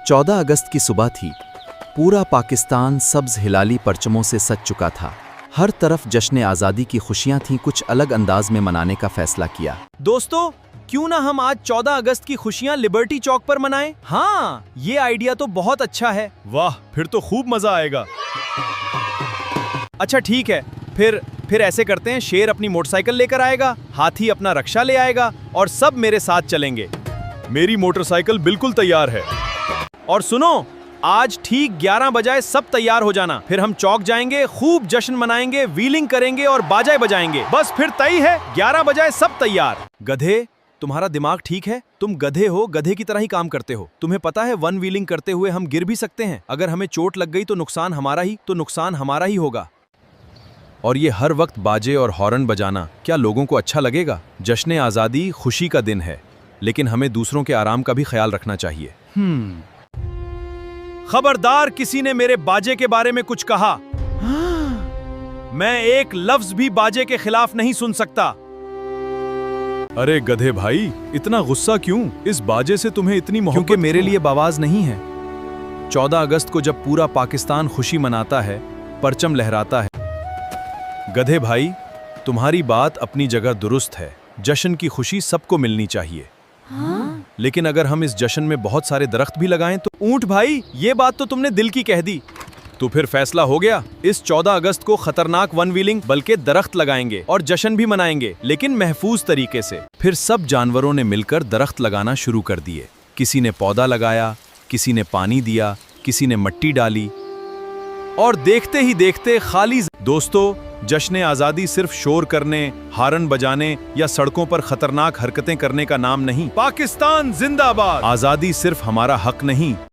14 अगस्त की सुबह थी। पूरा पाकिस्तान सब्ज हिलाली परचमों से सज चुका था। हर तरफ जश्न आज़ादी की खुशियां थीं। कुछ अलग अंदाज में मनाने का फैसला किया। दोस्तों, क्यों ना हम आज 14 अगस्त की खुशियां लिबर्टी चौक पर मनाएं? हाँ, ये आइडिया तो बहुत अच्छा है। वाह, फिर तो खूब मजा आएगा। अच्छा ठीक है, फिर ऐसे करते हैं, शेर अपनी मोटरसाइकिल लेकर आएगा, हाथी अपना रक्षा ले आएगा और सब मेरे साथ चलेंगे। मेरी मोटरसाइकिल बिल्कुल तैयार है। और सुनो, आज ठीक 11 बजे सब तैयार हो जाना। फिर हम चौक जाएंगे, खूब जश्न मनाएंगे, व्हीलिंग करेंगे और बाजे बजाएंगे। बस फिर तय है, 11 बजे सब तैयार। गधे, तुम्हारा दिमाग ठीक है? तुम गधे हो, गधे की तरह ही काम करते हो। तुम्हें पता है वन व्हीलिंग करते हुए हम गिर भी सकते हैं। अगर हमें चोट लग गई तो नुकसान हमारा ही होगा। और ये हर वक्त बाजे और हॉर्न बजाना क्या लोगों को अच्छा लगेगा? जश्न आज़ादी खुशी का दिन है, लेकिन हमें दूसरों के आराम का भी ख्याल रखना चाहिए। खबरदार, किसी ने मेरे बाजे के बारे में कुछ कहा। मैं एक लफ्ज भी बाजे के खिलाफ नहीं सुन सकता। अरे गधे भाई, इतना गुस्सा क्यों? इस बाजे से तुम्हें इतनी मोहब्बत? क्योंकि मेरे लिए आवाज नहीं है। 14 अगस्त को जब पूरा पाकिस्तान खुशी मनाता है, परचम लहराता है। गधे भाई, तुम्हारी बात अपनी जगह दुरुस्त है। जश्न की खुशी सबको मिलनी चाहिए। लेकिन अगर हम इस जश्न में बहुत सारे दरख्त भी लगाएं तो? ऊंट भाई, ये बात तो तुमने दिल की कह दी। तो फिर फैसला हो गया, इस 14 अगस्त को खतरनाक वन व्हीलिंग बल्कि दरख्त लगाएंगे और जश्न भी मनाएंगे, लेकिन महफूज तरीके से। फिर सब जानवरों ने मिलकर दरख्त लगाना शुरू कर दिए। किसी ने पौधा लगाया, किसी ने पानी दिया, किसी ने मिट्टी डाली, और देखते ही देखते खाली। दोस्तों, जश्न आज़ादी सिर्फ शोर करने, हारन बजाने या सड़कों पर खतरनाक हरकतें करने का नाम नहीं। पाकिस्तान जिंदाबाद। आज़ादी सिर्फ हमारा हक नहीं,